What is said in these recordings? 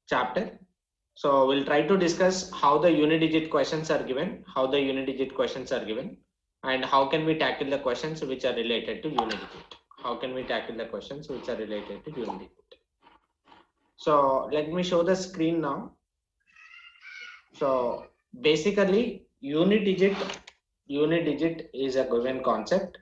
chapter. So we'll try to discuss how the unit digit questions are given, and how can we tackle the questions which are related to unit digit. So let me show the screen now. So basically unit digit is a given concept.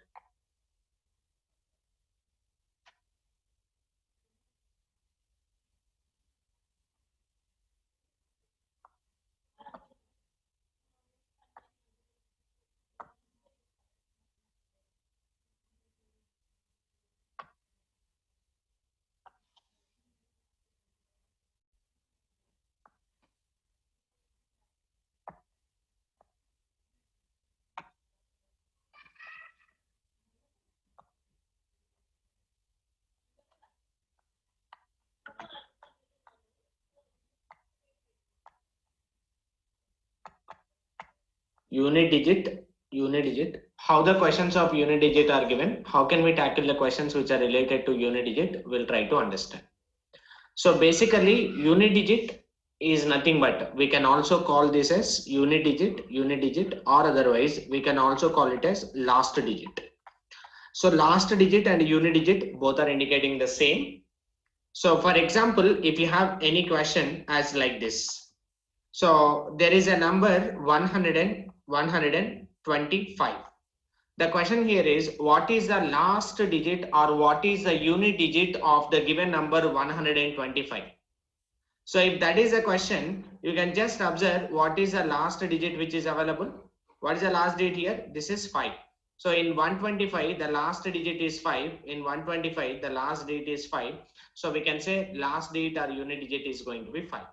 Unit digit, how the questions of unit digit are given, how can we tackle the questions which are related to unit digit, we'll try to understand. So basically unit digit is nothing but, we can also call this as unit digit, or otherwise we can also call it as last digit. So last digit and unit digit both are indicating the same. So for example, if you have any question as like this, so there is a number 125. The question here is, what is the last digit or what is the unit digit of the given number 125? So if that is a question, you can just observe what is the last digit which is available. What is the last digit here? This is 5. So in 125, the last digit is 5. In 125, the last digit is 5. So we can say last digit or unit digit is going to be 5.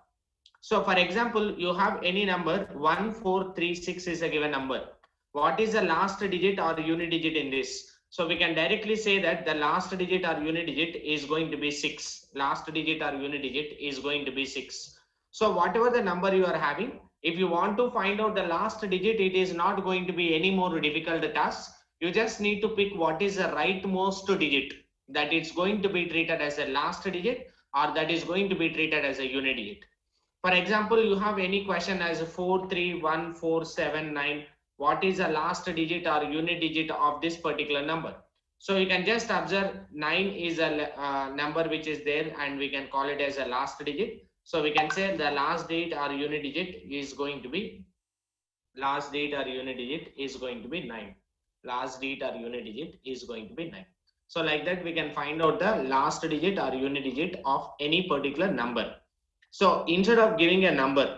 So for example, you have any number 1436 is a given number. What is the last digit or unit digit in this? So we can directly say that the last digit or unit digit is going to be 6. Last digit or unit digit is going to be 6. So whatever the number you are having, if you want to find out the last digit, it is not going to be any more difficult task. You just need to pick what is the rightmost digit, that it's going to be treated as a last digit or that is going to be treated as a unit digit. For example, you have any question as 431479. What is the last digit or unit digit of this particular number? So you can just observe 9 is a number which is there and we can call it as a last digit. So we can say the last digit or unit digit is going to be 9. Last digit or unit digit is going to be 9. So like that we can find out the last digit or unit digit of any particular number. So instead of giving a number,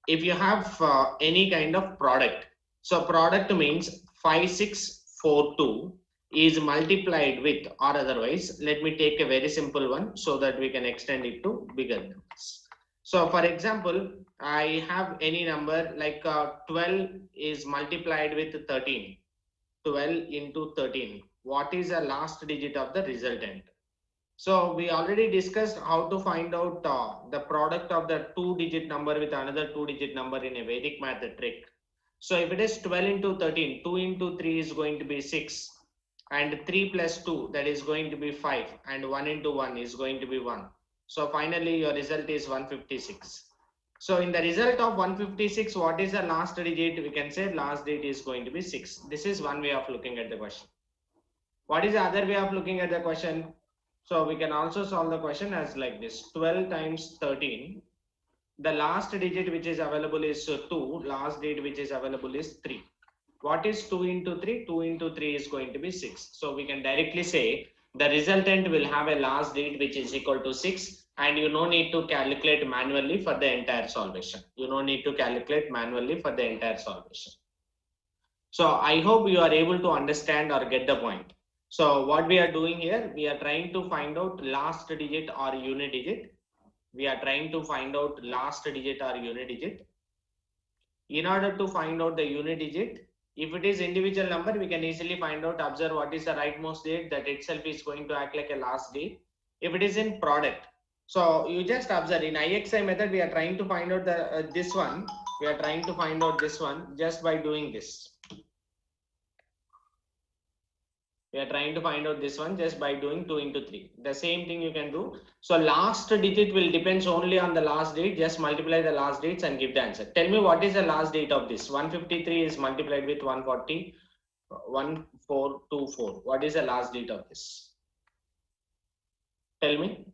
if you have any kind of product, so product means 5642 is multiplied with, or otherwise, let me take a very simple one so that we can extend it to bigger numbers. So for example, I have any number like 12 is multiplied with 13. 12 into 13. What is the last digit of the resultant? So we already discussed how to find out the product of the 2-digit number with another 2-digit number in a Vedic math trick. So if it is 12 into 13, 2 into 3 is going to be 6, and 3 plus 2, that is going to be 5, and 1 into 1 is going to be 1. So finally your result is 156. So in the result of 156, what is the last digit? We can say last digit is going to be 6. This is one way of looking at the question. What is the other way of looking at the question? So we can also solve the question as like this: 12 times 13. The last digit which is available is 2. Last digit which is available is 3. What is 2 into 3? 2 into 3 is going to be 6. So we can directly say the resultant will have a last digit which is equal to 6, and you no need to calculate manually for the entire solvation. So I hope you are able to understand or get the point. So what we are doing here, we are trying to find out last digit or unit digit. In order to find out the unit digit, if it is individual number, we can easily find out, observe what is the rightmost digit, that itself is going to act like a last digit. If it is in product, so you just observe in IXI method, we are trying to find out the this one. We are trying to find out this one just by doing this. We are trying to find out this one just by doing 2 into 3. The same thing you can do. So last digit will depends only on the last date. Just multiply the last dates and give the answer. Tell me what is the last date of this. 153 is multiplied with 140, 1424. What is the last date of this? Tell me.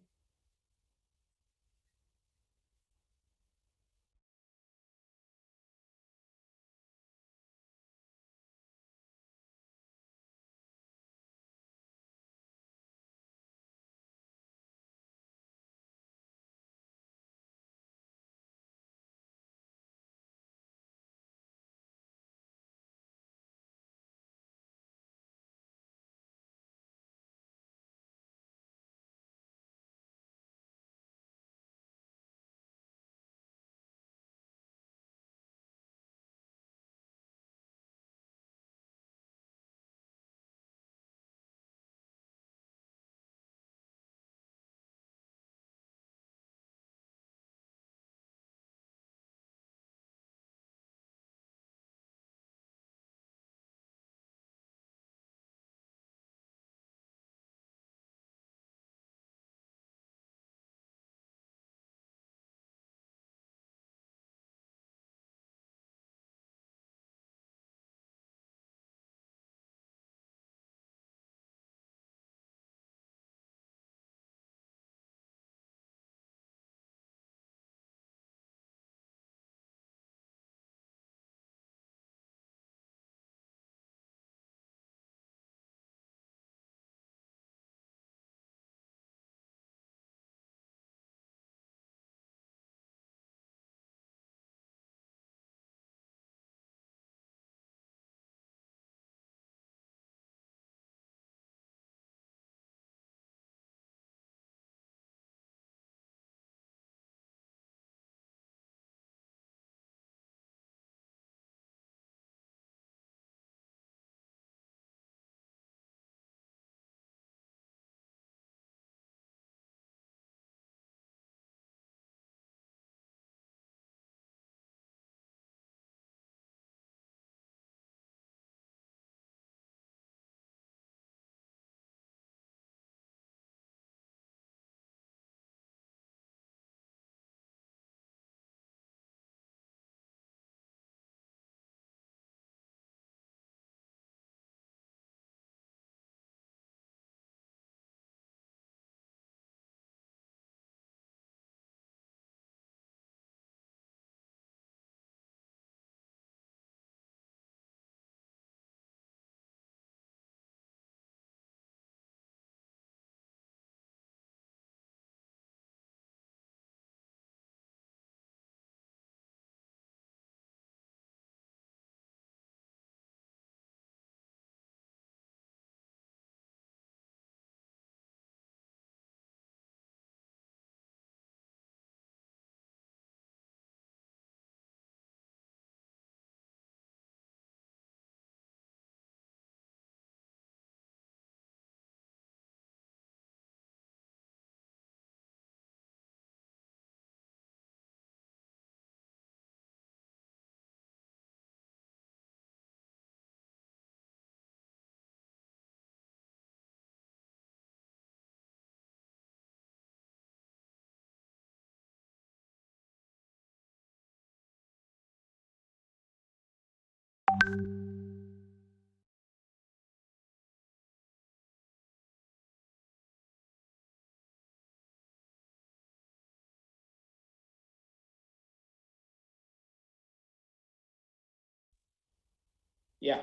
Yeah.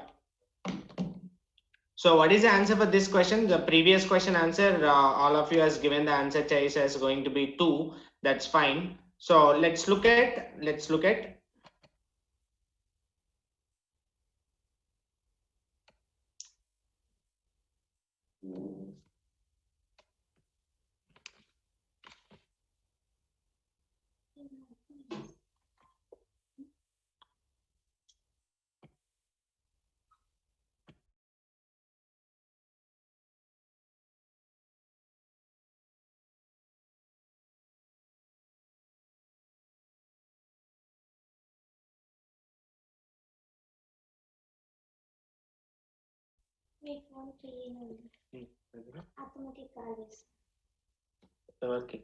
So what is the answer for this question? The previous question answer, all of you has given the answer choice as going to be 2. That's fine. So let's look at Okay.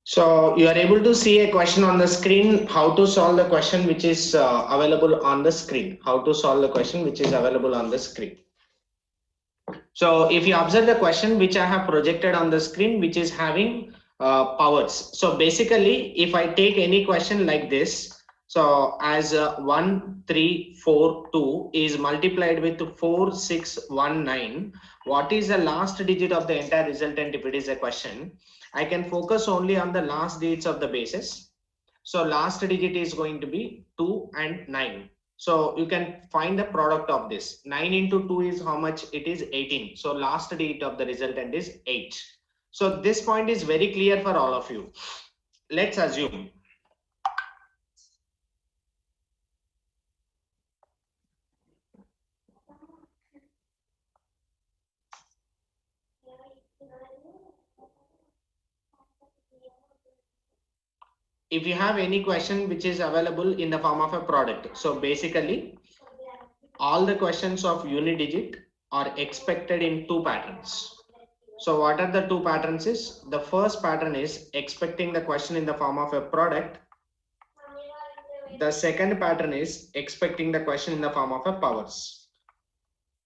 So you are able to see a question on the screen, how to solve the question which is available on the screen, how to solve the question which is available on the screen. So if you observe the question which I have projected on the screen, which is having powers. So basically, if I take any question like this, so as 1, 3, 4, 2 is multiplied with 4, 6, 1, 9, what is the last digit of the entire resultant if it is a question? I can focus only on the last digits of the bases. So last digit is going to be 2 and 9. So you can find the product of this. 9 into 2 is how much? It is 18. So last digit of the resultant is 8. So this point is very clear for all of you. Let's assume if you have any question which is available in the form of a product. So basically all the questions of unit digit are expected in two patterns. So what are the two patterns is? The first pattern is expecting the question in the form of a product. The second pattern is expecting the question in the form of a powers.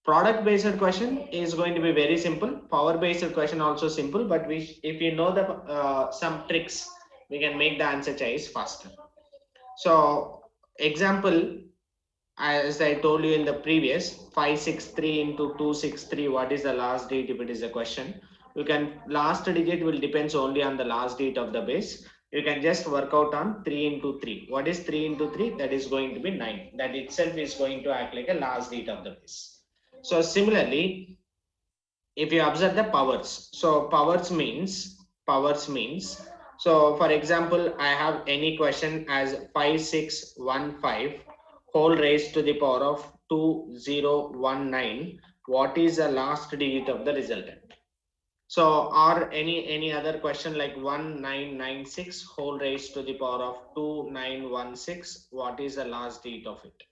Product based question is going to be very simple. Power based question also simple, but if you know the some tricks, we can make the answer choice faster. So example, as I told you in the previous 563 into 263, what is the last date if it is a question? You can last digit will depends only on the last date of the base. You can just work out on 3 into 3. What is 3 into 3? That is going to be 9. That itself is going to act like a last date of the base. So similarly, if you observe the powers, so powers means, so for example, I have any question as 5615 whole raised to the power of 2019. What is the last digit of the resultant? So or any other question like 1996 whole raised to the power of 2916, what is the last digit of it?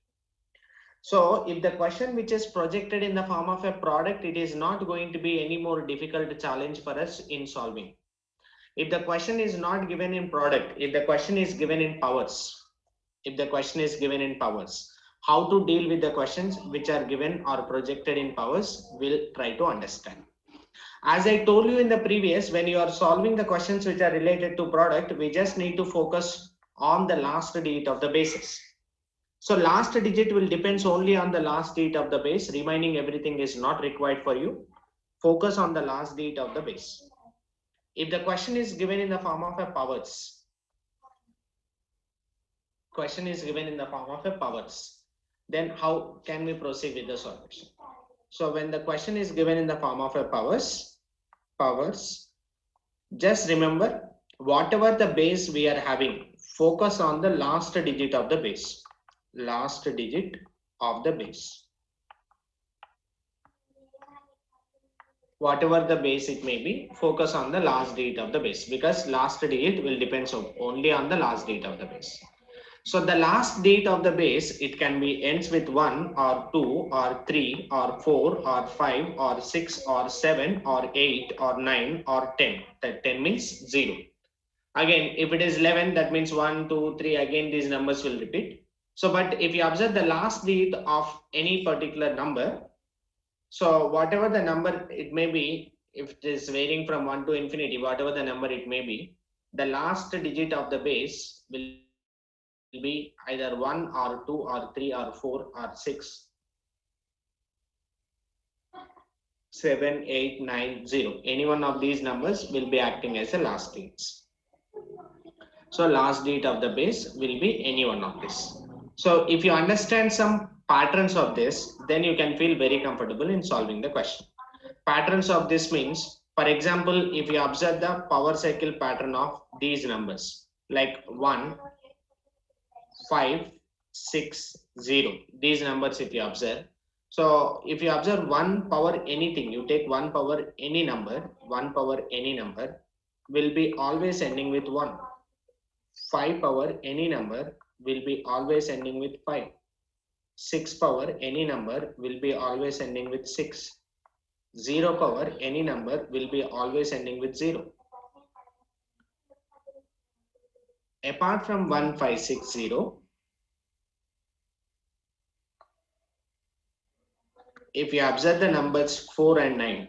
So if the question which is projected in the form of a product, it is not going to be any more difficult challenge for us in solving. If the question is not given in product, if the question is given in powers, how to deal with the questions which are given or projected in powers, we'll try to understand. As I told you in the previous, when you are solving the questions which are related to product, we just need to focus on the last digit of the basis. So last digit will depends only on the last digit of the base. Remaining everything is not required for you. Focus on the last digit of the base. If the question is given in the form of a powers, then how can we proceed with the solution? So when the question is given in the form of a powers, just remember whatever the base we are having, focus on the last digit of the base. Whatever the base it may be, focus on the last digit of the base, because last digit will depend only on the last digit of the base. So the last digit of the base, it can be ends with 1 or 2 or 3 or 4 or 5 or 6 or 7 or 8 or 9 or 10. That 10 means 0. Again, if it is 11, that means 1, 2, 3. Again, these numbers will repeat. So, but if you observe the last digit of any particular number, so whatever the number it may be, if it is varying from 1 to infinity, whatever the number it may be, the last digit of the base will be either 1 or 2 or 3 or 4 or 6, 7, 8, 9, 0. Any one of these numbers will be acting as a last digits. So last digit of the base will be any one of this. So if you understand some patterns of this, then you can feel very comfortable in solving the question. Patterns of this means, for example, if you observe the power cycle pattern of these numbers like 1, 5, 6, 0. These numbers if you observe. So if you observe 1 power anything, you take 1 power any number, 1 power any number will be always ending with 1. 5 power any number will be always ending with 5. 6 power any number will be always ending with 6. 0 power any number will be always ending with 0. Apart from 1560, if you observe the numbers 4 and 9,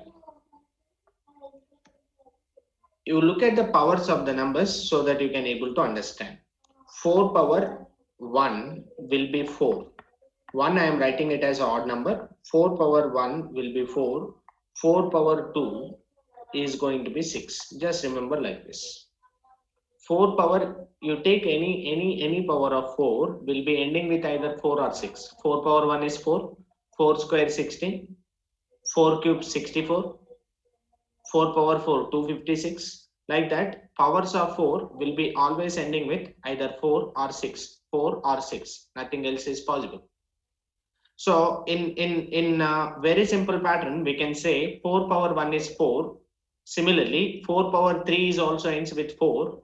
you look at the powers of the numbers so that you can able to understand. 4 power 1 will be 4. 1 I am writing it as an odd number. 4 power 1 will be 4. 4 power 2 is going to be 6. Just remember like this. 4 power, you take any power of 4 will be ending with either 4 or 6. 4 power 1 is 4. 4 square 16. 4 cube 64. 4 power 4 256. Like that, powers of 4 will be always ending with either 4 or 6. 4 or 6. Nothing else is possible. So in very simple pattern, we can say 4 power 1 is 4. Similarly, 4 power 3 is also ends with 4.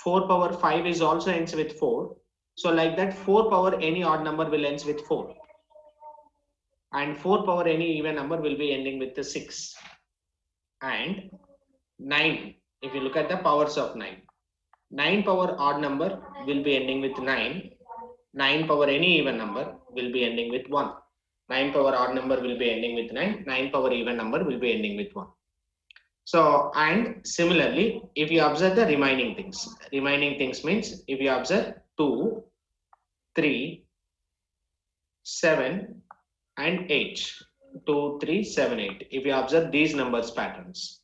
4 power 5 is also ends with 4. So like that, 4 power any odd number will ends with 4. And 4 power any even number will be ending with the 6. And 9, if you look at the powers of 9. 9 power odd number will be ending with 9. 9 power any even number will be ending with 1. 9 power odd number will be ending with 9. 9 power even number will be ending with 1. So, and similarly, if you observe the remaining things means if you observe 2, 3, 7 and 8. 2, 3, 7, 8. If you observe these numbers patterns.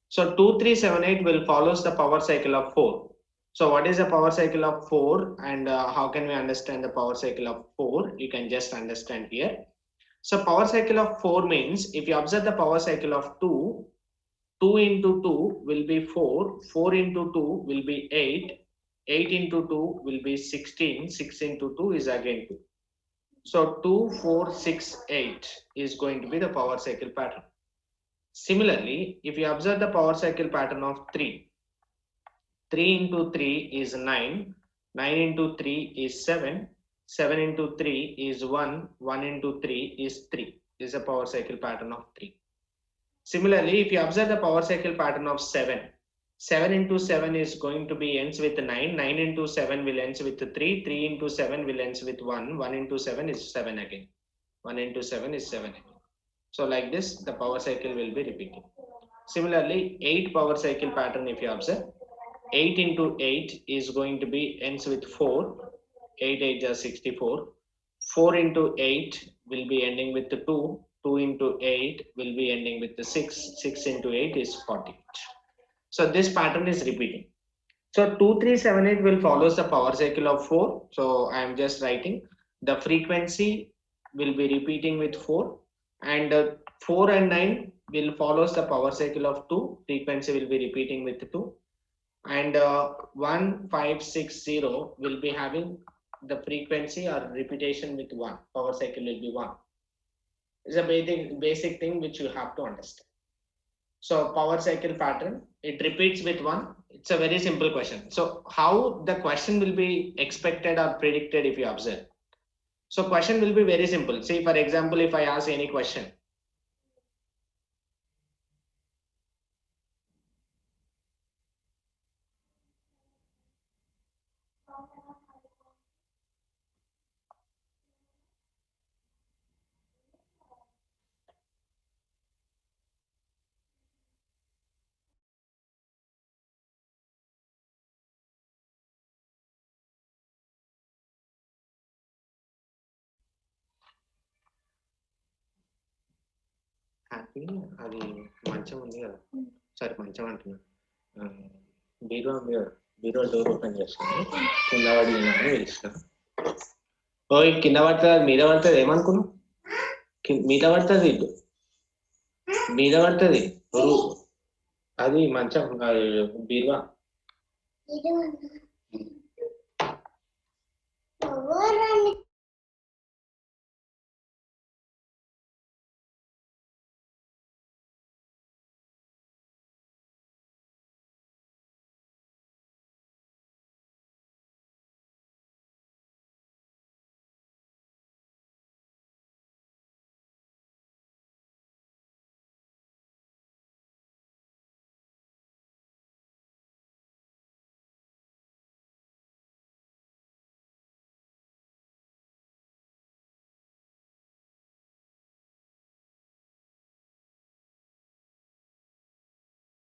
So 2, 3, 7, 8 will follows the power cycle of 4. So what is the power cycle of 4 and how can we understand the power cycle of 4? You can just understand here. So power cycle of 4 means if you observe the power cycle of 2, 2 into 2 will be 4, 4 into 2 will be 8, 8 into 2 will be 16, 6 into 2 is again 2. So 2, 4, 6, 8 is going to be the power cycle pattern. Similarly, if you observe the power cycle pattern of 3, 3 into 3 is 9, 9 into 3 is 7, 7 into 3 is 1, 1 into 3 is 3. This is a power cycle pattern of 3. Similarly, if you observe the power cycle pattern of 7, 7 into 7 is going to be ends with 9, 9 into 7 will ends with 3, 3 into 7 will ends with 1, 1 into 7 is 7 again, 1 into 7 is 7 again. So like this, the power cycle will be repeating. Similarly, 8 power cycle pattern if you observe, 8 into 8 is going to be ends with 4, 8 8 is 64, 4 into 8 will be ending with 2, 2 into 8 will be ending with 6, 6 into 8 is 48. So this pattern is repeating. So 2, 3, 7, 8 will follows the power cycle of 4. So I am just writing the frequency will be repeating with 4 and 4 and 9 will follows the power cycle of 2. Frequency will be repeating with 2 and 1, 5, 6, 0 will be having the frequency or repetition with 1. Power cycle will be 1. It's a basic thing which you have to understand. So power cycle pattern, it repeats with 1. It's a very simple question. So how the question will be expected or predicted if you observe. So question will be very simple. See, for example, if I ask any question. Happy అది మంచం ఉంది కదా సరే మంచం అంటున్నా బీరో ఉంది కదా బీరో door open చేస్తాను కింద పడినాను పిలిచిన ఓ కింద పడుతుంది మీద పడుతుంది ఏమనుకున్నావు మీద పడుతుంది ఇటు మీద పడుతుంది అది మంచం బీరువా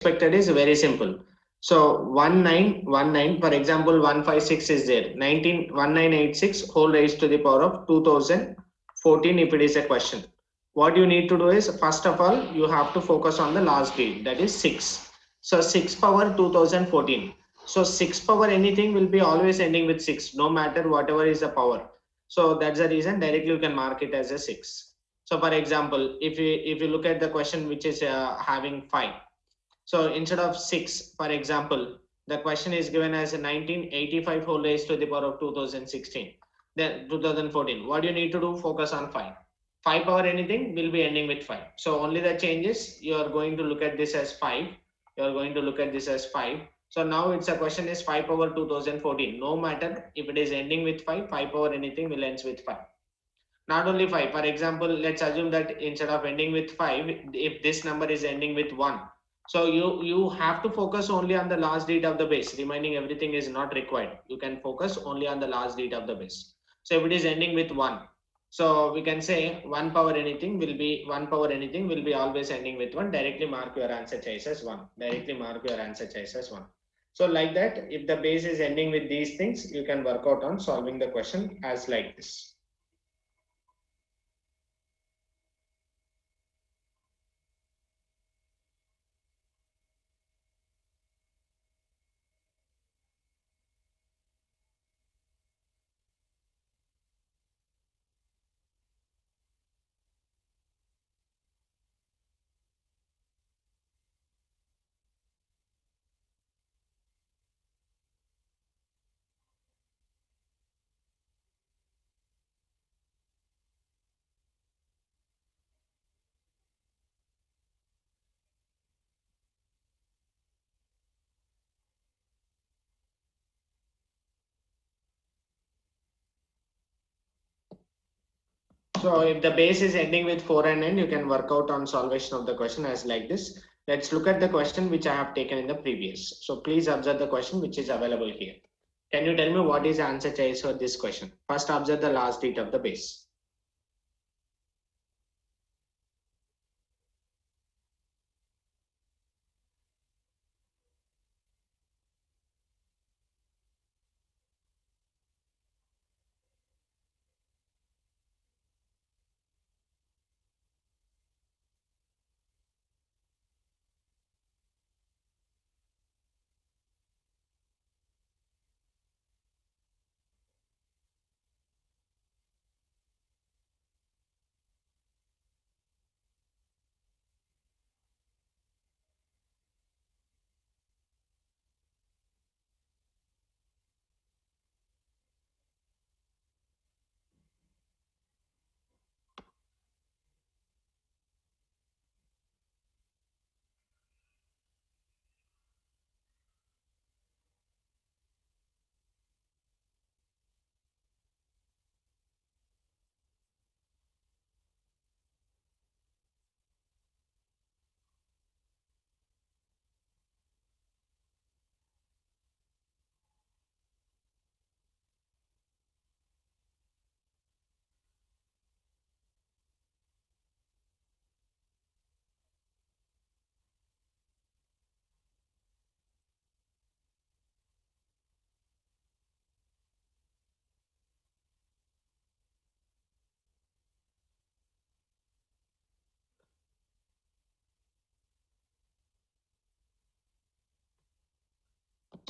expected is very simple. So 1919, for example, 156 is there. 1986 whole raised to the power of 2014 if it is a question. What you need to do is, first of all, you have to focus on the last digit, that is 6. So 6 power 2014. So 6 power anything will be always ending with 6, no matter whatever is the power. So that's the reason directly you can mark it as a 6. So for example, if you look at the question which is having 5, so instead of 6, for example, the question is given as a 1985 whole raised to the power of 2016, then 2014. What you need to do? Focus on 5. 5 power anything will be ending with 5. So only the change is you are going to look at this as 5. You are going to look at this as 5. So now it's a question is 5 power 2014. No matter if it is ending with 5, 5 power anything will ends with 5. Not only 5, for example, let's assume that instead of ending with 5, if this number is ending with 1, so you have to focus only on the last digit of the base. Remaining everything is not required. You can focus only on the last digit of the base. So if it is ending with 1, so we can say 1 power anything will be always ending with 1. Directly mark your answer choice as 1. Directly mark your answer choice as 1. So like that, if the base is ending with these things, you can work out on solving the question as like this. So if the base is ending with 4 and n, you can work out on solvation of the question as like this. Let's look at the question which I have taken in the previous. So please observe the question which is available here. Can you tell me what is the answer choice for this question? First observe the last digit of the base.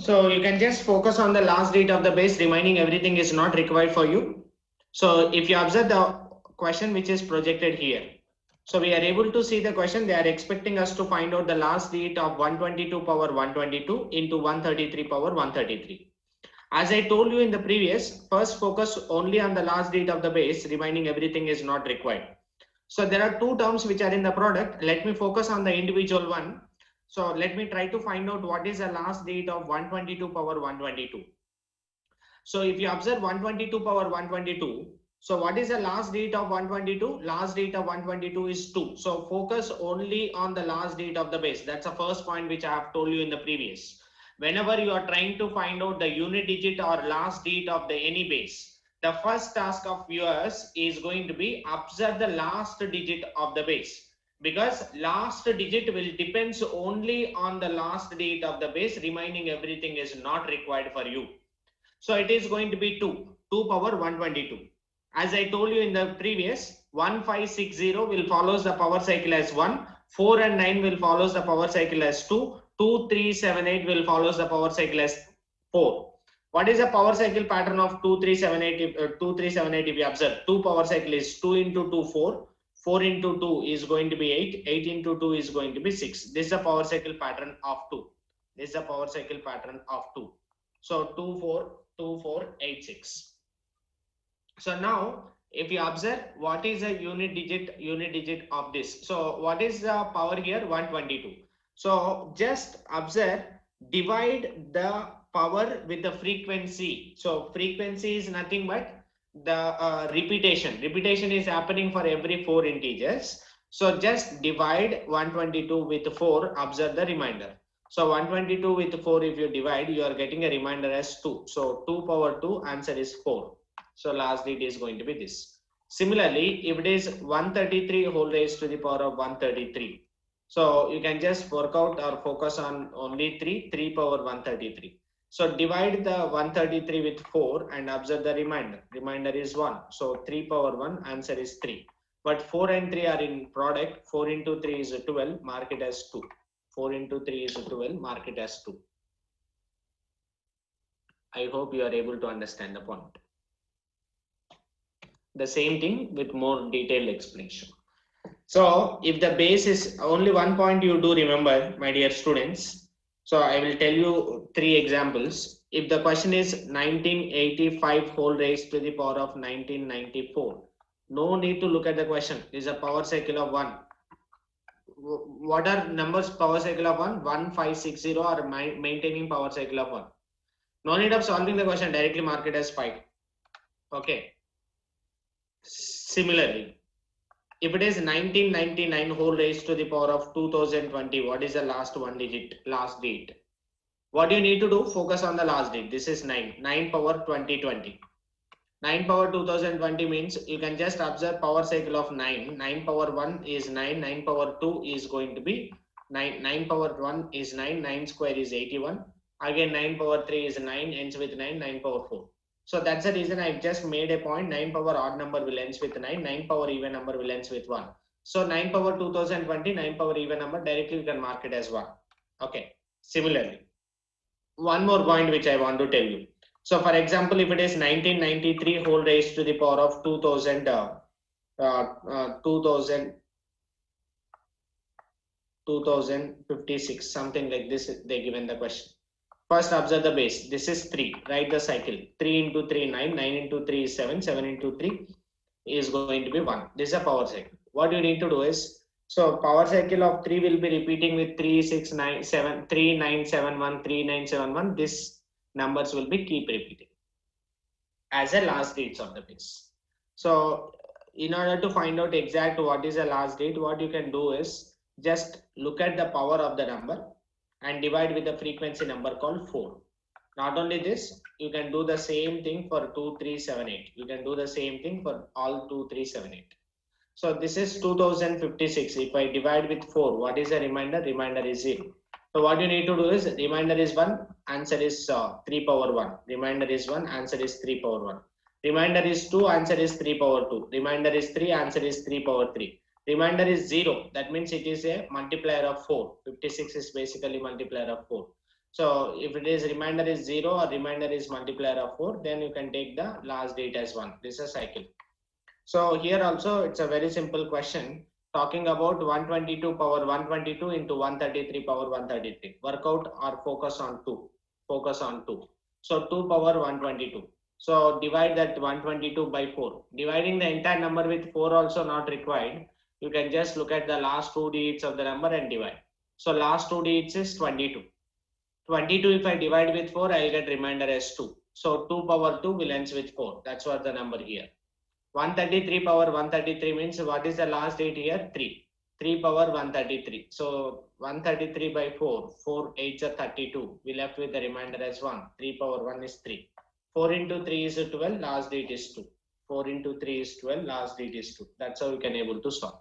So you can just focus on the last digit of the base, remaining everything is not required for you. So if you observe the question which is projected here, so we are able to see the question. They are expecting us to find out the last digit of 122 power 122 into 133 power 133. As I told you in the previous, first focus only on the last digit of the base, remaining everything is not required. So there are two terms which are in the product. Let me focus on the individual one. So let me try to find out what is the last digit of 122 power 122. So if you observe 122 power 122, so what is the last digit of 122? Last digit of 122 is 2. So focus only on the last digit of the base. That's the first point which I have told you in the previous. Whenever you are trying to find out the unit digit or last digit of the any base, the first task of yours is going to be observe the last digit of the base. because last digit will depends only on the last digit of the base, remaining everything is not required for you. So it is going to be 2 power 122. As I told you in the previous, 1560 will follows the power cycle as 1, 4 and 9 will follows the power cycle as 2, 2378 will follows the power cycle as 4. What is the power cycle pattern of 2378? 2378 if you observe, 2 power cycle is 2 into 2 4, 4 into 2 is going to be 8, 8 into 2 is going to be 6. This is the power cycle pattern of 2. This is the power cycle pattern of 2. So 242486. So now if you observe, what is the unit digit of this? So what is the power here? 122. So just observe, divide the power with the frequency. So frequency is nothing but the repetition. Repetition is happening for every 4 integers. So just divide 122 with 4, observe the remainder. So 122 with 4, if you divide, you are getting a remainder as 2. So 2 power 2, answer is 4. So last digit is going to be this. Similarly, if it is 133 whole raised to the power of 133. So you can just work out or focus on only 3 power 133. So divide the 133 with 4 and observe the remainder. Remainder is 1. So 3 power 1, answer is 3. But 4 and 3 are in product. 4 into 3 is 12, mark it as 2. 4 into 3 is 12, mark it as 2. I hope you are able to understand the point. The same thing with more detailed explanation. So if the base is only one point you do remember, my dear students. So I will tell you 3 examples. If the question is 1985 whole raised to the power of 1994, no need to look at the question. It is a power cycle of 1. What are numbers power cycle of 1? 1560 or maintaining power cycle of 1. No need of solving the question, directly mark it as 5. Okay. Similarly, if it is 1999 whole raised to the power of 2020, what is the last one digit, last date? What you need to do, focus on the last date. This is 9 power 2020. 9 power 2020 means you can just observe power cycle of 9. 9 power 1 is 9, 9 power 2 is going to be 9, 9 power 1 is 9, 9 square is 81. Again 9 power 3 is 9, ends with 9, 9 power 4. So that's the reason I just made a point. 9 power odd number will ends with 9, 9 power even number will ends with 1. So 9 power 2020, 9 power even number, directly you can mark it as 1. Okay. Similarly, one more point which I want to tell you. So for example, if it is 1993 whole raised to the power of 2056, something like this, they given the question. First observe the base. This is 3. Write the cycle. 3 into 3, 9. 9 into 3 is 7. 7 into 3 is going to be 1. This is a power cycle. What you need to do is, so power cycle of 3 will be repeating with 3, 6, 9, 7, 3, 9, 7, 1, 3, 9, 7, 1. This numbers will be keep repeating as a last dates of the base. So in order to find out exact what is the last date, what you can do is just look at the power of the number and divide with the frequency number called 4. Not only this, you can do the same thing for 2378. You can do the same thing for all 2378. So this is 2056. If I divide with 4, what is the remainder? Remainder is 0. So what you need to do is, remainder is 1, answer is 3 power 1. Remainder is 1, answer is 3 power 1. Remainder is 2, answer is 3 power 2. Remainder is 3, answer is 3 power 3. Remainder is 0. That means it is a multiplier of 4. 56 is basically multiplier of 4. So if it is remainder is 0 or remainder is multiplier of 4, then you can take the last date as 1. This is a cycle. So here also it's a very simple question talking about 122 power 122 into 133 power 133. Work out or focus on 2. Focus on 2. So 2 power 122. So divide that 122 by 4. Dividing the entire number with 4 also not required. You can just look at the last 2 digits of the number and divide. So last 2 digits is 22. 22 if I divide with 4, I will get remainder as 2. So 2 power 2 will ends with 4. That's what the number here. 133 power 133 means what is the last date here? 3. 3 power 133. So 133 by 4. 4 8s are 32. We left with the remainder as 1. 3 power 1 is 3. 4 into 3 is 12. Last date is 2. 4 into 3 is 12. Last date is 2. That's how we can able to solve.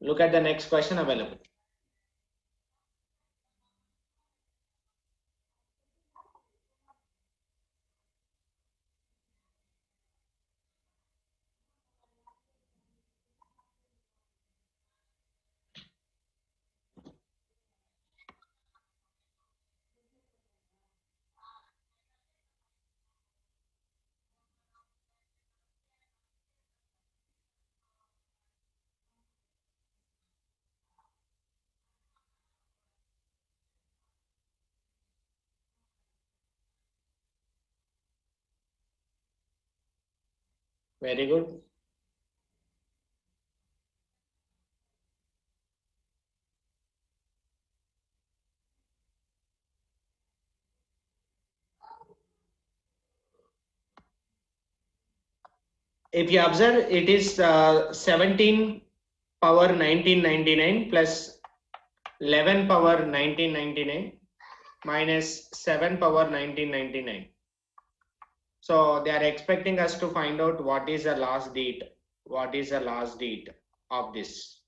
Look at the next question available. Very good. If you observe, it is 17 power 1999 plus 11 power 1999 minus 7 power 1999. So they are expecting us to find out what is the last date. What is the last date of this?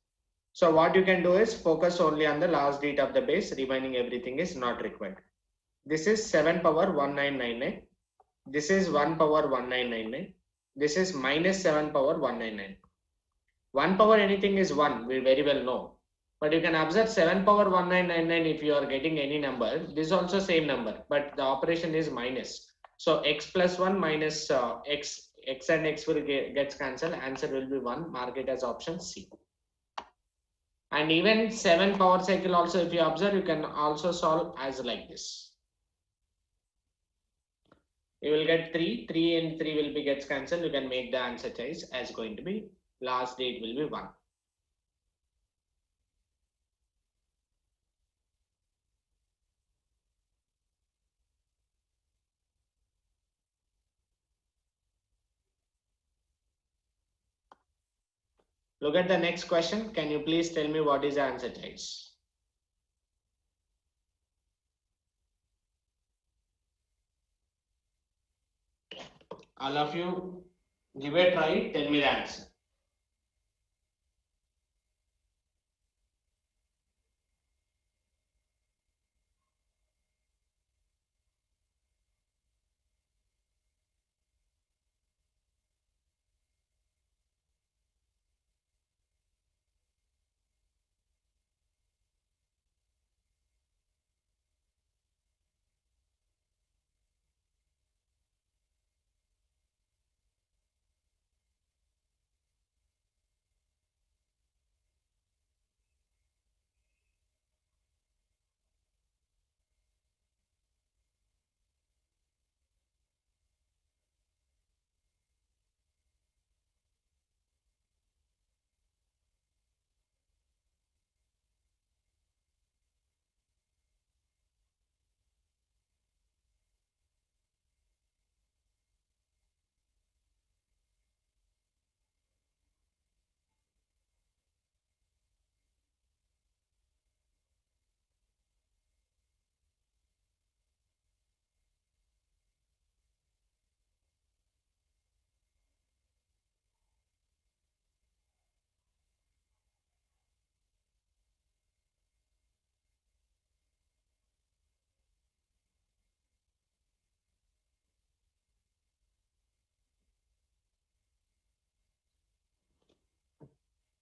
So what you can do is focus only on the last date of the base. Remaining everything is not required. This is 7 power 1999. This is 1 power 1999. This is minus 7 power 199. 1 power anything is 1, we very well know. But you can observe 7 power 1999 if you are getting any number. This is also same number, but the operation is minus. So x plus 1 minus x and x will gets cancelled. Answer will be 1. Mark it as option C. And even 7 power cycle also, if you observe, you can also solve as like this. You will get 3. 3 and 3 will be gets cancelled. You can make the answer choice as going to be last date will be 1. Look at the next question. Can you please tell me what is the answer choice? All of you give a try. Tell me the answer.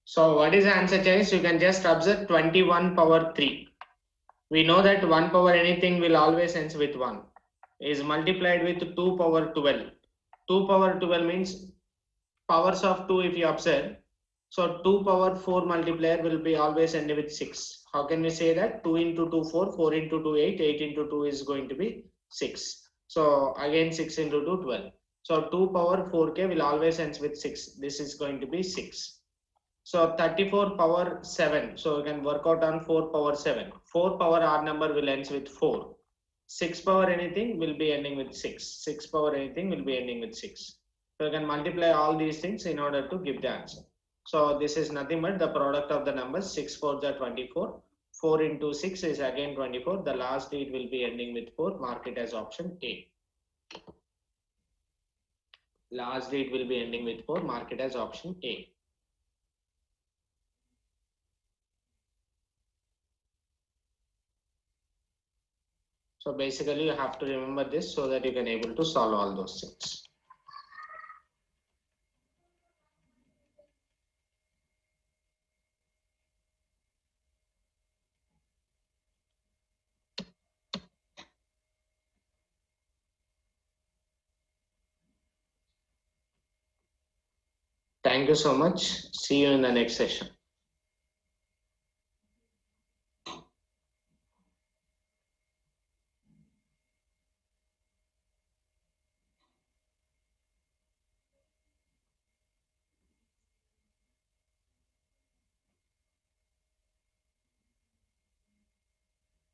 So what is the answer choice? You can just observe 21 power 3. We know that 1 power anything will always ends with 1. Is multiplied with 2 power 12. 2 power 12 means powers of 2 if you observe. So 2 power 4 multiplier will be always end with 6. How can we say that? 2 into 2 4, 4 into 2 8, 8 into 2 is going to be 6. So again 6 into 2 12. So 2 power 4k will always ends with 6. This is going to be 6. So 34 power 7. So you can work out on 4 power 7. 4 power odd number will ends with 4. 6 power anything will be ending with 6. 6 power anything will be ending with 6. So you can multiply all these things in order to give the answer. So this is nothing but the product of the numbers. 6 4 are 24. 4 into 6 is again 24. The last digit will be ending with 4. Mark it as option A. Last digit will be ending with 4. Mark it as option A. So basically you have to remember this so that you can able to solve all those things. Thank you so much. See you in the next session.